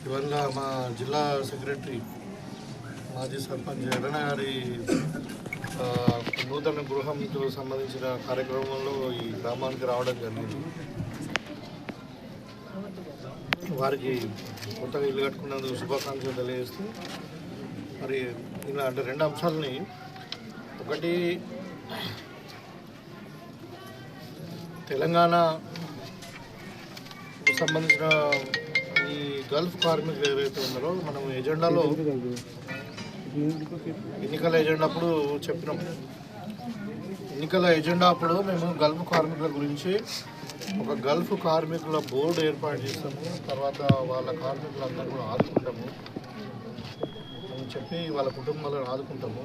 ఇవన్నీ మా జిల్లా సెక్రటరీ మాజీ సర్పంచ్ ఎర్రన్న గారి నూతన గృహంకు సంబంధించిన కార్యక్రమంలో ఈ గ్రామానికి రావడం జరిగింది. వారికి కొత్తగా ఇల్లు కట్టుకున్నందుకు శుభాకాంక్షలు తెలియజేస్తూ మరి ఇలా అంటే రెండు అంశాలని, ఒకటి తెలంగాణకు సంబంధించిన ఈ గల్ఫ్ కార్మికులు ఏవైతే ఉన్నారో మనం ఎజెండాలో ఎన్నికల ఎజెండా అప్పుడు చెప్పినాం. ఎన్నికల ఎజెండా అప్పుడు మేము గల్ఫ్ కార్మికుల గురించి ఒక గల్ఫ్ కార్మికుల బోర్డు ఏర్పాటు చేస్తాము, తర్వాత వాళ్ళ కార్మికులందరూ కూడా ఆదుకుంటాము అని చెప్పి వాళ్ళ కుటుంబాలను ఆదుకుంటాము.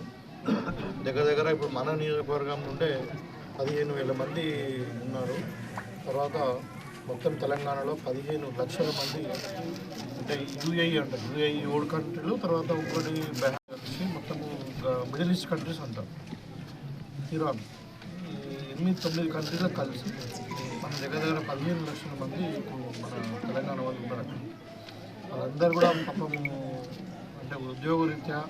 దగ్గర ఇప్పుడు మన నియోజకవర్గం నుండే 15,000 మంది ఉన్నారు. తర్వాత మొత్తం తెలంగాణలో 15 లక్షల మంది అంటే యూఏఈ అంటారు, యూఏఈ 7 కంట్రీలు, తర్వాత ఇంకోటి మొత్తము మిడిల్ ఈస్ట్ కంట్రీస్ అంటారు, ఇరాన్, 8-9 కంట్రీలకు కలిసి మన దగ్గర 15 లక్షల మంది మన తెలంగాణ వాళ్ళు ఉన్నారు. వాళ్ళందరూ కూడా పాపము అంటే ఉద్యోగరీత్యా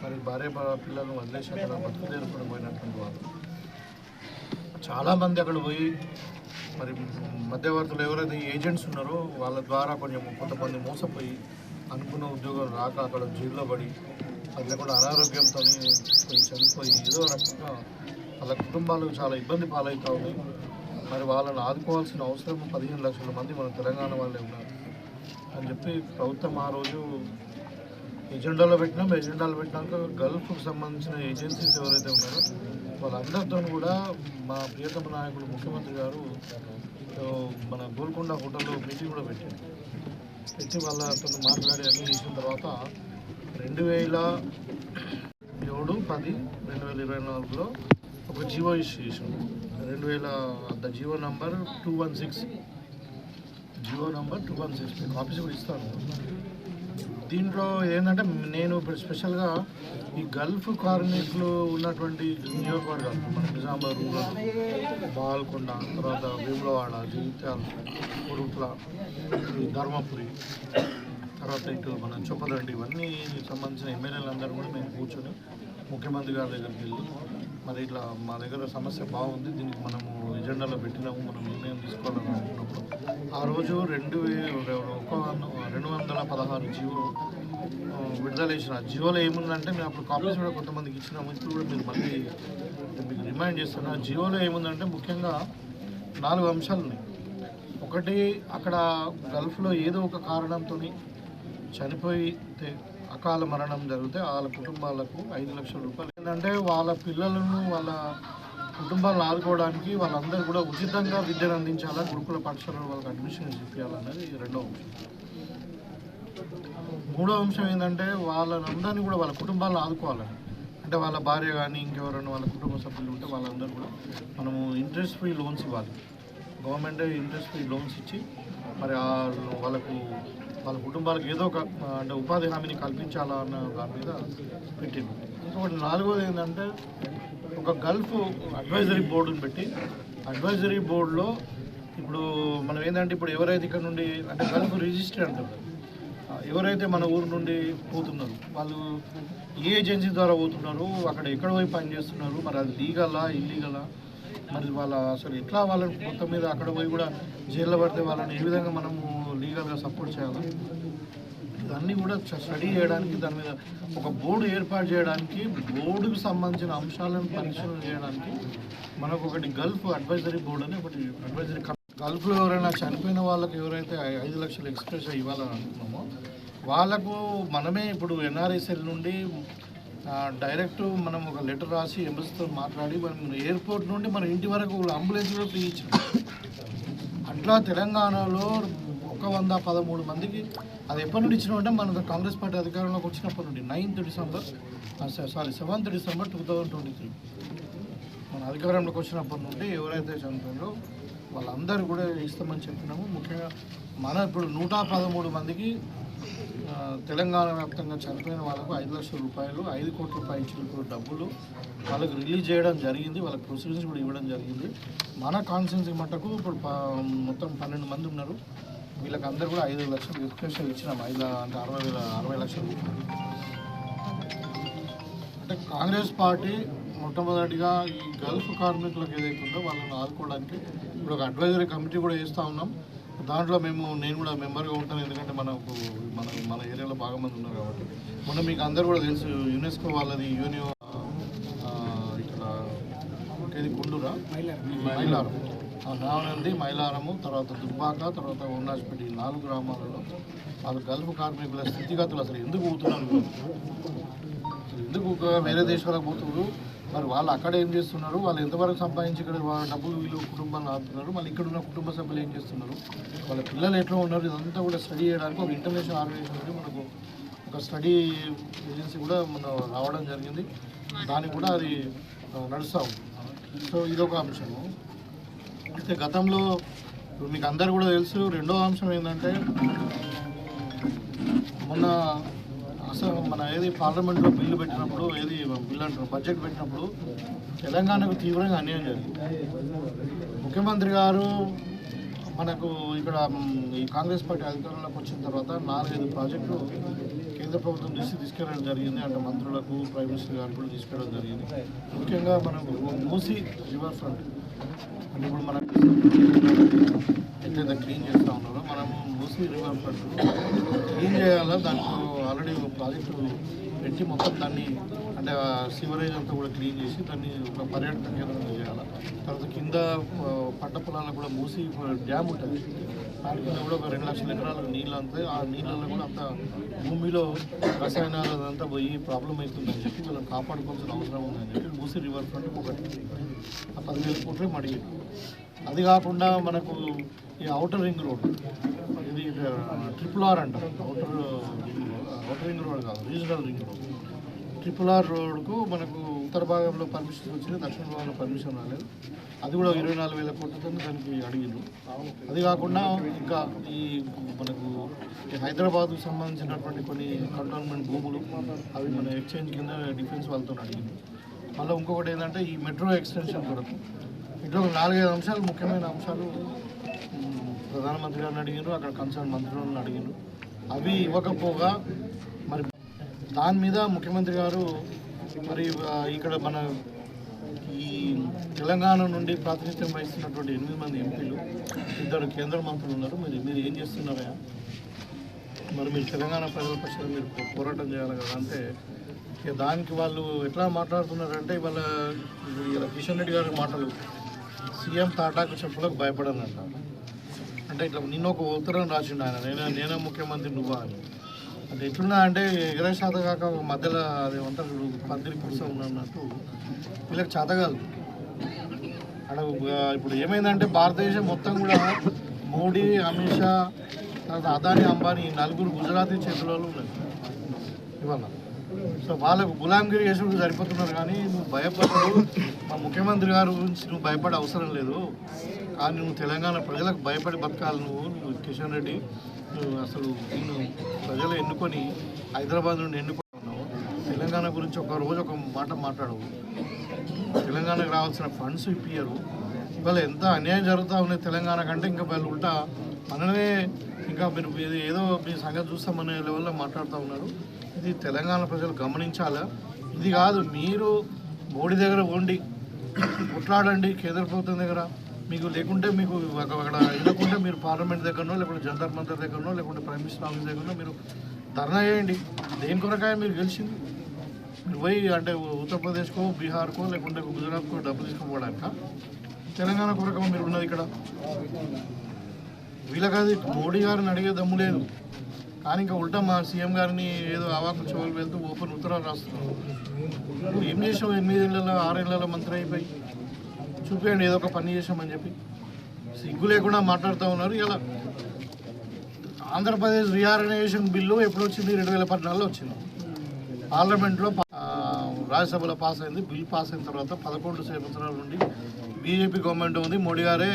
మరి భార్య పిల్లలను వదిలేసి అక్కడ బతుకుదేరుకుని పోయినటువంటి వాళ్ళు చాలామంది అక్కడ పోయి మరి మధ్యవర్తులు ఎవరైతే ఏజెంట్స్ ఉన్నారో వాళ్ళ ద్వారా కొంతమంది మోసపోయి అనుకున్న ఉద్యోగాలు రాక అక్కడ జైల్లో పడి అది లేకుండా అనారోగ్యంతో చనిపోయి ఏదో రకంగా వాళ్ళ కుటుంబాలు చాలా ఇబ్బంది పాలవుతూ ఉన్నాయి. మరి వాళ్ళని ఆదుకోవాల్సిన అవసరం 15 లక్షల మంది మన తెలంగాణ వాళ్ళే ఉన్నారు అని చెప్పి ప్రభుత్వం ఆ రోజు ఎజెండాలో పెట్టినాక గల్ఫ్కు సంబంధించిన ఏజెన్సీస్ ఎవరైతే ఉన్నారో వాళ్ళందరితో కూడా మా ప్రియతమ నాయకుడు ముఖ్యమంత్రి గారు మన గోల్కొండ హోటల్లో మీటింగ్ కూడా పెట్టి వాళ్ళతో మాట్లాడి అన్నీ చేసిన తర్వాత 2007-10-2024లో ఒక జీవో ఇష్యూ చేసాం. 2000 జీవో నంబర్ 216 కాపీస్ కూడా ఇస్తాను. దీంట్లో ఏంటంటే నేను ఇప్పుడు స్పెషల్గా ఈ గల్ఫ్ కార్మికులు ఉన్నటువంటి నియోజకవర్గాలు మన నిజామాబాద్ రూరల్, బాల్కొండ, తర్వాత వేములవాడ, జగిత్యాల, కొరుట్ల, ధర్మపురి, తర్వాత ఇటు మన చొప్పదండి, ఇవన్నీ సంబంధించిన ఎమ్మెల్యేలందరూ కూడా మేము కూర్చొని ముఖ్యమంత్రి గారి దగ్గరికి వెళ్ళి మరి ఇట్లా మా దగ్గర సమస్య బాగుంది, దీనికి మనము ఎజెండాలో పెట్టినాము, మనం నిర్ణయం తీసుకోవాలని అనుకున్నప్పుడు ఆ రోజు 216 జీవో విడుదల చేసిన. జీవోలో ఏముందంటే మేము అప్పుడు కాపీస్ కూడా కొంతమందికి ఇచ్చినాము, ఇప్పుడు కూడా మీరు మళ్ళీ మీకు రిమైండ్ చేస్తున్నా. జీవోలో ఏముందంటే ముఖ్యంగా 4 అంశాలు ఉన్నాయి. ఒకటి, అక్కడ గల్ఫ్లో ఏదో ఒక కారణంతో చనిపోయితే అకాల మరణం జరిగితే వాళ్ళ కుటుంబాలకు 5 లక్షల రూపాయలు. ఏంటంటే వాళ్ళ పిల్లలను వాళ్ళ కుటుంబాలను ఆదుకోవడానికి వాళ్ళందరూ కూడా ఉచితంగా విద్యను అందించాలా, గురుకుల పాఠశాలలో వాళ్ళకి అడ్మిషన్ ఇప్పించాలనేది రెండవ అంశం. మూడో అంశం ఏంటంటే వాళ్ళందరినీ కూడా వాళ్ళ కుటుంబాలను ఆదుకోవాలని, అంటే వాళ్ళ భార్య కానీ ఇంకెవరైనా వాళ్ళ కుటుంబ సభ్యులు ఉంటే వాళ్ళందరూ కూడా మనము ఇంట్రెస్ట్ ఫ్రీ లోన్స్ ఇవ్వాలి. గవర్నమెంటే ఇంట్రెస్ట్ ఫ్రీ లోన్స్ ఇచ్చి మరి వాళ్ళ కుటుంబాలకు ఏదో ఒక అంటే ఉపాధి హామీని కల్పించాలా అన్న దాని మీద పెట్టింది. ఇంకొకటి 4వది ఏంటంటే ఒక గల్ఫ్ అడ్వైజరీ బోర్డుని పెట్టి అడ్వైజరీ బోర్డులో ఇప్పుడు మనం ఏంటంటే ఇప్పుడు ఎవరైతే ఇక్కడ నుండి అంటే గల్ఫ్ రిజిస్టర్ అంటారు, ఎవరైతే మన ఊరు నుండి పోతున్నారు వాళ్ళు ఏ ఏజెన్సీ ద్వారా పోతున్నారు, అక్కడ ఎక్కడ పోయి పనిచేస్తున్నారు, మరి అది లీగలా ఇల్లీగలా, మరి వాళ్ళ అసలు ఎట్లా వాళ్ళని మొత్తం మీద అక్కడ పోయి కూడా జైల్లో పడితే వాళ్ళని ఏ విధంగా మనము లీగల్గా సపోర్ట్ చేయాలి, ఇవన్నీ కూడా స్టడీ చేయడానికి దాని మీద ఒక బోర్డు ఏర్పాటు చేయడానికి, బోర్డుకు సంబంధించిన అంశాలను పరిశీలన చేయడానికి మనకు ఒకటి గల్ఫ్ అడ్వైజరీ బోర్డు అని ఒకటి అడ్వైజరీ. గల్ఫ్లో ఎవరైనా చనిపోయిన వాళ్ళకి ఎవరైతే 5 లక్షలు ఎక్స్ప్రెస్ ఇవ్వాలని అనుకున్నామో వాళ్ళకు మనమే ఇప్పుడు ఎన్ఆర్ఐసెల్ నుండి డైరెక్ట్ మనం ఒక లెటర్ రాసి ఎంబసీతో మాట్లాడి మనం ఎయిర్పోర్ట్ నుండి మన ఇంటి వరకు అంబులెన్స్ కూడా ఫ్రీ ఇచ్చాం. అట్లా తెలంగాణలో 113 మందికి అది ఎప్పటి నుండి ఇచ్చినామంటే మన కాంగ్రెస్ పార్టీ అధికారంలోకి వచ్చినప్పటి నుండి 7th డిసెంబర్ 2023 మన అధికారంలోకి వచ్చినప్పటి నుండి ఎవరైతే చనిపోయారో వాళ్ళందరూ కూడా ఇస్తామని చెప్పినాము. ముఖ్యంగా మన ఇప్పుడు 113 మందికి తెలంగాణ వ్యాప్తంగా చనిపోయిన వాళ్ళకు 5 లక్షల రూపాయలు, 5 కోట్ల రూపాయలు ఇచ్చిన డబ్బులు వాళ్ళకు రిలీజ్ చేయడం జరిగింది. వాళ్ళకి ప్రొసీడింగ్స్ కూడా ఇవ్వడం జరిగింది. మన కాన్స్టిట్యున్సీ మట్టుకు ఇప్పుడు మొత్తం 12 మంది ఉన్నారు. వీళ్ళకి అందరూ కూడా 5 లక్షలు రిజిస్ట్రేషన్ ఇచ్చినాం. అంటే 60 లక్షలు. అంటే కాంగ్రెస్ పార్టీ మొట్టమొదటిగా ఈ గల్ఫ్ కార్మికులకు ఏదైతే ఉందో వాళ్ళని ఆదుకోవడానికి ఇప్పుడు ఒక అడ్వైజరీ కమిటీ కూడా వేస్తూ ఉన్నాం. దాంట్లో నేను కూడా మెంబర్గా ఉంటాను, ఎందుకంటే మన ఏరియాలో బాగా మంది ఉన్నారు కాబట్టి. మొన్న మీకు అందరూ కూడా తెలుసు, యునెస్కో వాళ్ళది యూనియో ఇక్కడ ఏది గుండూరా మైలారం, నావనంది, మైలారము, తర్వాత దుబ్బాక, తర్వాత ఉన్నాజ్పేట, ఈ 4 గ్రామాలలో వాళ్ళు గల్ఫ్ కార్మికుల స్థితిగతులు అసలు ఎందుకు పోతున్నారు, ఎందుకు వేరే దేశాలకు పోతున్నారు, మరి వాళ్ళు అక్కడ ఏం చేస్తున్నారు, వాళ్ళు ఎంతవరకు సంపాదించి ఇక్కడ వాళ్ళ డబ్బులు వీళ్ళు కుటుంబాలను ఆడుతున్నారు, మళ్ళీ ఇక్కడ ఉన్న కుటుంబ సభ్యులు ఏం చేస్తున్నారు, వాళ్ళ పిల్లలు ఎట్లా ఉన్నారు, ఇదంతా కూడా స్టడీ చేయడానికి ఒక ఇంటర్నేషనల్ ఆర్గనైజేషన్ నుండి మనకు ఒక స్టడీ ఏజెన్సీ కూడా రావడం జరిగింది. దానికి కూడా అది నడుస్తూ ఉంది. సో ఇదొక అంశము. అయితే గతంలో మీకు అందరు కూడా తెలుసు, రెండో అంశం ఏంటంటే మొన్న అసలు ఏది పార్లమెంట్లో బిల్లు పెట్టినప్పుడు, బిల్లు అంటారు బడ్జెట్ పెట్టినప్పుడు తెలంగాణకు తీవ్రంగా అన్యాయం జరిగింది. ముఖ్యమంత్రి గారు మనకు ఇక్కడ ఈ కాంగ్రెస్ పార్టీ అధికారంలోకి వచ్చిన తర్వాత 4-5 ప్రాజెక్టులు కేంద్ర ప్రభుత్వం తీసుకెళ్ళడం జరిగింది. అంటే మంత్రులకు, ప్రైమ్ మినిస్టర్ గారు కూడా తీసుకెళ్ళడం జరిగింది. ముఖ్యంగా మనకు మూసీ రివర్ ఫ్రంట్ అంటే ఇప్పుడు మనకు ఎట్లయితే క్లీన్ చేస్తూ ఉన్నారో మనము మూసీ రివర్ ఫ్రంట్ క్లీన్ చేయాలో దాంట్లో ఆల్రెడీ ప్రాజెక్టు పెట్టి మొత్తం దాన్ని అంటే సివరేజ్ అంతా కూడా క్లీన్ చేసి దాన్ని ఒక పర్యాటక కేంద్రంగా చేయాలి. తర్వాత కింద పంట పొలాలకు కూడా మూసి డ్యామ్ ఉంటుంది, దాని కింద కూడా ఒక 2 లక్షల ఎకరాలకు నీళ్ళు అంతా, ఆ నీళ్ళల్లో కూడా అంత భూమిలో రసాయనాలు అదంతా పోయి ప్రాబ్లం అవుతుందని చెప్పి వీళ్ళని కాపాడుకోవాల్సిన అవసరం ఉందని చెప్పి మూసి రివర్ ఫ్రంట్ ఒకటి ఆ 10,000 కోట్లు మడిగింది. అది కాకుండా మనకు ఈ ఔటర్ రింగ్ రోడ్, ఇది RRR అంటారు. ఔటర్ రింగ్ రోడ్ కాదు, రీజనల్ రింగ్ రోడ్. RRR రోడ్కు మనకు ఉత్తర భాగంలో పర్మిషన్ వచ్చింది, దక్షిణ భాగంలో పర్మిషన్ రాలేదు. అది కూడా 24,000 కోట్లతో దానికి అడిగింది. అది కాకుండా ఇంకా ఈ మనకు హైదరాబాద్కు సంబంధించినటువంటి కొన్ని కంటోన్మెంట్ భూములు అవి మన ఎక్స్చేంజ్ కింద డిఫెన్స్ వాళ్ళతో అడిగింది. మళ్ళీ ఇంకొకటి ఏంటంటే ఈ మెట్రో ఎక్స్టెన్షన్ కొరకు ఇట్లా 4-5 అంశాలు, ముఖ్యమైన అంశాలు ప్రధానమంత్రి గారిని అడిగారు, అక్కడ కన్సర్న్ మంత్రులను అడిగారు. అవి ఇవ్వకపోగా మరి దాని మీద ముఖ్యమంత్రి గారు మరి ఇక్కడ మన ఈ తెలంగాణ నుండి ప్రాతినిధ్యం వహిస్తున్నటువంటి 8 మంది ఎంపీలు, 2 కేంద్ర మంత్రులు ఉన్నారు. మీరు ఏం చేస్తున్నారా, మరి మీరు తెలంగాణ ప్రజల పక్షాన మీరు పోరాటం చేయాలి కదా అంటే దానికి వాళ్ళు ఎట్లా మాట్లాడుతున్నారంటే ఇవాళ కిషన్ రెడ్డి గారి మాటలు, సీఎం తాటాకు చెప్పులకు భయపడనంట. అంటే ఇట్లా నిన్న ఒక ఉత్తరం రాసిండు ఆయన, నేనే ముఖ్యమంత్రి నువ్వా అని. అంటే ఎట్లున్నా అంటే 20 శాతం కాక మధ్యలో అదేమంటారు పందిరి పురుషం ఉన్నట్టు వీళ్ళకి చేత కాదు. అక్కడ ఇప్పుడు ఏమైందంటే భారతదేశం మొత్తం కూడా మోడీ, అమిత్ షా, తర్వాత అదానీ, అంబానీ 4 గుజరాతీ చేతులలో ఉన్నాయి ఇవాళ. సో వాళ్ళకు గులాంగిరి చేసుడు సరిపోతున్నారు. కానీ నువ్వు భయపడవు, మా ముఖ్యమంత్రి గారి గురించి నువ్వు భయపడే అవసరం లేదు. కానీ నువ్వు తెలంగాణ ప్రజలకు భయపడి బతకాలి. నువ్వు కిషన్ రెడ్డి, నువ్వు అసలు నిన్ను ప్రజలు ఎన్నుకొని హైదరాబాద్ నుండి ఎన్నుకున్నావు. తెలంగాణ గురించి ఒక రోజు ఒక మాట మాట్లాడవు. తెలంగాణకు రావాల్సిన ఫండ్స్ ఇప్పియరు. ఇవాళ ఎంత అన్యాయం జరుగుతూ ఉన్నాయి తెలంగాణ కంటే. ఇంకా వాళ్ళు ఉల్టా మననే ఇంకా మీరు ఏదో మీ సంగతి చూస్తామనే లెవెల్లో మాట్లాడుతూ ఉన్నారు. ఇది తెలంగాణ ప్రజలు గమనించాలా. ఇది కాదు, మీరు మోడీ దగ్గర ఉండి కొట్లాడండి కేంద్ర ప్రభుత్వం దగ్గర. మీకు లేకుంటే మీకు అక్కడ వెళ్ళకుంటే మీరు పార్లమెంట్ దగ్గరనో, లేకుంటే జంతర్ మంతర్ దగ్గరనో, లేకుంటే ప్రైమ్ మినిస్టర్ ఆఫీస్ దగ్గరనో మీరు ధర్నా చేయండి. దేని కొరకాయ మీరు గెలిచింది? మీరు పోయి అంటే ఉత్తరప్రదేశ్కో, బీహార్కో, లేకుంటే గుజరాత్కో డబ్బు తీసుకుపోవడానిక? తెలంగాణ కొరక మీరు ఉన్నది ఇక్కడ. వీళ్ళకది మోడీ గారిని అడిగే దమ్ము లేదు. కానీ ఇంకా ఉల్టా మా సీఎం గారిని ఏదో అవాకులు చెవులు వెళ్తూ ఓపెన్ ఉత్తరాలు రాస్తున్నారు. నువ్వు ఏం చేసావు? 8 ఏళ్ళలో 6 ఏళ్ళలో మంత్రి అయిపోయి చూపించండి ఏదో ఒక పని చేసామని చెప్పి. సిగ్గు లేకుండా మాట్లాడుతూ ఉన్నారు. ఇలా ఆంధ్రప్రదేశ్ రీఆర్గనైజేషన్ బిల్లు ఎప్పుడు వచ్చింది? 2014లో వచ్చింది. పార్లమెంట్లో రాజ్యసభలో పాస్ అయింది. బిల్ పాస్ అయిన తర్వాత 11 సంవత్సరాల నుండి బీజేపీ గవర్నమెంట్ ఉంది, మోడీ గారే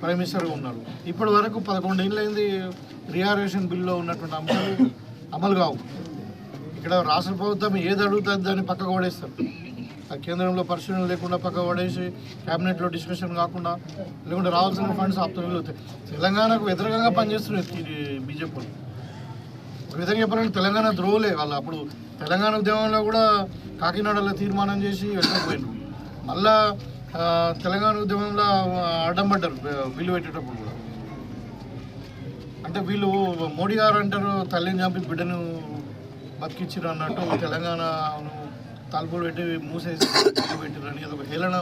ప్రైమ్ మినిస్టర్గా ఉన్నారు. ఇప్పటి వరకు 11 ఏళ్ళు అయింది. రీఆర్గనైజేషన్ బిల్లో ఉన్నటువంటి అంశాలు అమలు కావు. ఇక్కడ రాష్ట్ర ప్రభుత్వం ఏది అడుగుతుంది దాన్ని పక్కకు పడేస్తారు. ఆ కేంద్రంలో పరిశీలన లేకుండా పక్క పడేసి క్యాబినెట్లో డిస్కషన్ కాకుండా లేకుంటే రావాల్సిన ఫండ్స్ ఆపుతున్నారు. తెలంగాణకు వ్యతిరేకంగా పనిచేస్తున్నారు బీజేపీ. ఒక విధంగా చెప్పాలంటే తెలంగాణ ద్రోహులే వాళ్ళు. అప్పుడు తెలంగాణ ఉద్యమంలో కూడా కాకినాడలో తీర్మానం చేసి వెళ్ళకపోయారు. మళ్ళా తెలంగాణ ఉద్యమంలో అడ్డం పడ్డారు బిల్లు పెట్టేటప్పుడు కూడా. అంటే వీళ్ళు మోడీ గారు అంటారు తల్లిని చంపి బిడ్డను బతికించారు అన్నట్టు తెలంగాణను తలుపులు పెట్టి మూసేసి పెట్టారు అని ఒక హేళన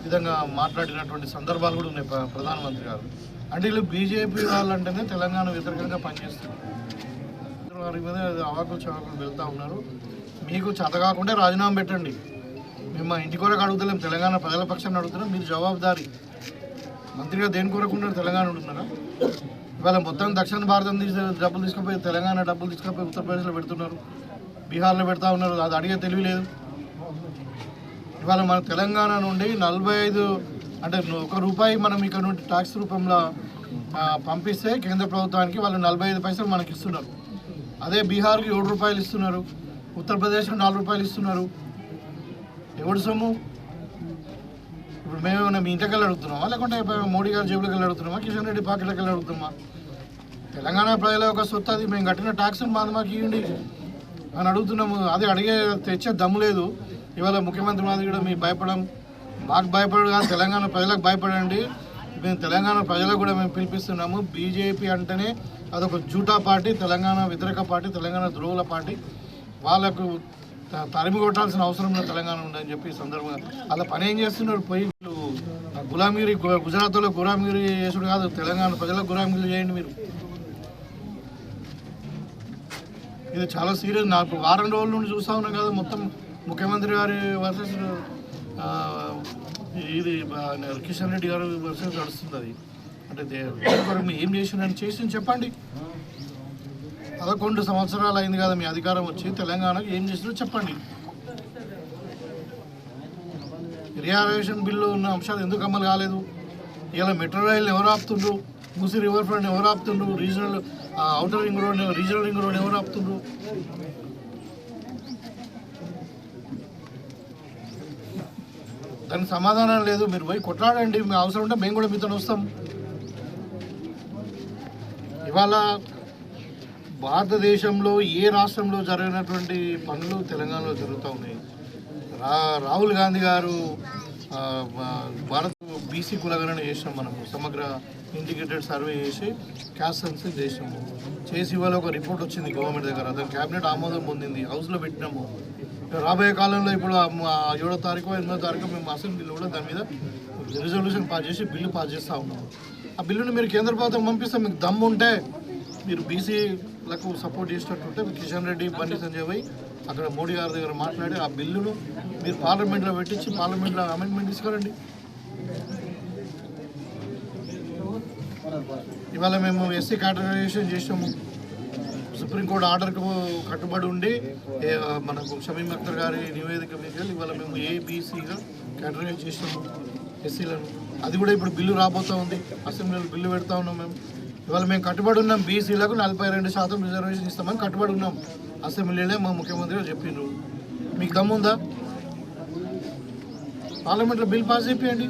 విధంగా మాట్లాడినటువంటి సందర్భాలు కూడా ఉన్నాయి ప్రధానమంత్రి గారు. అంటే వీళ్ళు బీజేపీ వాళ్ళంటేనే తెలంగాణ వ్యతిరేకంగా పనిచేస్తున్నారు. వారి మీద అవాకులు చవాకులు వెళ్తూ ఉన్నారు. మీకు చేత కాకుండా రాజీనామా పెట్టండి. మేము మా ఇంటి కొరకు అడుగుతలేం, తెలంగాణ ప్రజల పక్షాన్ని అడుగుతున్నాం. మీరు జవాబుదారీ మంత్రిగా దేని కొరకు ఉన్నారు? తెలంగాణ ఉంటున్నారా? ఇవాళ మొత్తం దక్షిణ భారతం డబ్బులు తీసుకుపోయి తెలంగాణ డబ్బులు తీసుకుపోయి ఉత్తరప్రదేశ్లో పెడుతున్నారు, బీహార్లో పెడతా ఉన్నారు. అది అడిగే తెలివి లేదు. ఇవాళ మన తెలంగాణ నుండి 45 అంటే ₹1 మనం ఇక్కడ నుండి ట్యాక్స్ రూపంలో పంపిస్తే కేంద్ర ప్రభుత్వానికి వాళ్ళు 45 పైసలు మనకి ఇస్తున్నారు. అదే బీహార్కి ₹7 ఇస్తున్నారు, ఉత్తరప్రదేశ్కి ₹4 ఇస్తున్నారు. ఎవడు సొమ్ము? ఇప్పుడు మేమేమైనా మీ ఇంటికి వెళ్ళి అడుగుతున్నామా, లేకుంటే మోడీ గారి జేబులోకి వెళ్ళి అడుగుతున్నామా, కిషన్ రెడ్డి పాకెట్లోకి వెళ్ళి అడుగుతున్నామా? తెలంగాణ ప్రజల యొక్క సొత్తు, అది మేము కట్టిన ట్యాక్స్ని మాకు ఇవ్వండి అని అడుగుతున్నాము. అది అడిగే తెచ్చే దమ్ము లేదు. ఇవాళ ముఖ్యమంత్రి మాది కూడా మీరు భయపడం, మాకు భయపడదు కాదు, తెలంగాణ ప్రజలకు భయపడండి. మేము తెలంగాణ ప్రజలకు కూడా మేము పిలిపిస్తున్నాము. బీజేపీ అంటేనే అదొక జూటా పార్టీ, తెలంగాణ వ్యతిరేక పార్టీ, తెలంగాణ ద్రోహుల పార్టీ. వాళ్ళకు తరిమి కొట్టాల్సిన అవసరం తెలంగాణ ఉందని చెప్పి ఈ సందర్భంగా అలా పని ఏం చేస్తున్నారు? పోయి గులాంగిరి గుజరాత్లో గులాంగిరి చేసుడు కాదు, తెలంగాణ ప్రజలకు గులాంగిరి చేయండి మీరు. ఇది చాలా సీరియస్. నాకు వారం రోజుల నుండి చూస్తూ ఉన్నాం కదా, మొత్తం ముఖ్యమంత్రి గారి వర్సెస్ ఇది కిషన్ రెడ్డి గారు వర్సెస్ నడుస్తుంది. అది అంటే ఏం చేసిందని చేసి చెప్పండి. 11 సంవత్సరాలు అయింది కదా మీ అధికారం వచ్చి, తెలంగాణకు ఏం చేసిందో చెప్పండి. రిజర్వేషన్ బిల్లు ఉన్న అంశాలు ఎందుకు అమలు కాలేదు? ఇలా మెట్రో రైలు ఎవరు ఆపుతుండ్రు? మూసీ రివర్ ఫ్రంట్ ఎవరు ఆపుతుండ్రు? Regional outer ring road, regional ring road ఎవరు ఆపుతుండ్రు? దానికి సమాధానం లేదు. మీరు పోయి కొట్లాడండి, మీ అవసరం ఉంటే మేము కూడా మీతో వస్తాం. ఇవాళ భారతదేశంలో ఏ రాష్ట్రంలో జరిగినటువంటి పనులు తెలంగాణలో జరుగుతూ ఉన్నాయి. రాహుల్ గాంధీ గారు భారత్ బీసీ కులగణన చేసినాం, మనము సమగ్ర ఇంటిగ్రేటెడ్ సర్వే చేసి క్యాస్ట్ సెన్సస్ చేసినాము. చేసి ఇవాళ ఒక రిపోర్ట్ వచ్చింది గవర్నమెంట్ దగ్గర, దాని క్యాబినెట్ ఆమోదం పొందింది, హౌస్లో పెట్టినాము. రాబోయే కాలంలో ఇప్పుడు 7వ తారీఖు 8వ తారీఖు మేము అసెంబ్లీలో కూడా దాని మీద రిజల్యూషన్ పాస్ చేసి బిల్లు పాస్ చేస్తూ ఉన్నాము. ఆ బిల్లుని మీరు కేంద్ర ప్రభుత్వం పంపిస్తే మీకు దమ్ము ఉంటే మీరు బీసీలకు సపోర్ట్ చేసినట్టుంటే కిషన్ రెడ్డి, బండి సంజయ్ భాయ్ అక్కడ మోడీ గారి దగ్గర మాట్లాడి ఆ బిల్లును మీరు పార్లమెంట్లో పెట్టించి పార్లమెంట్లో అమెండ్మెంట్ తీసుకురండి. ఇవాళ మేము ఎస్సీ కేటగరైజేషన్ చేసాము. సుప్రీంకోర్టు ఆర్డర్కు కట్టుబడి ఉండి మనకు షమీమ్ అఖ్తర్ గారి నివేదిక మీద ఇవాళ మేము ఏబీసీగా కేటగరైజ్ చేసాము ఎస్సీలను. అది కూడా ఇప్పుడు బిల్లు రాబోతూ ఉంది, అసెంబ్లీలో బిల్లు పెడతా ఉన్నాం. ఇవాళ మేము కట్టుబడి ఉన్నాం, బీసీలకు 42% రిజర్వేషన్ ఇస్తామని కట్టుబడి ఉన్నాం. అసెంబ్లీలో మా ముఖ్యమంత్రి గారు చెప్పిండ్రు. మీకు దమ్ముందా? పార్లమెంట్లో బిల్ పాస్ చేయండి.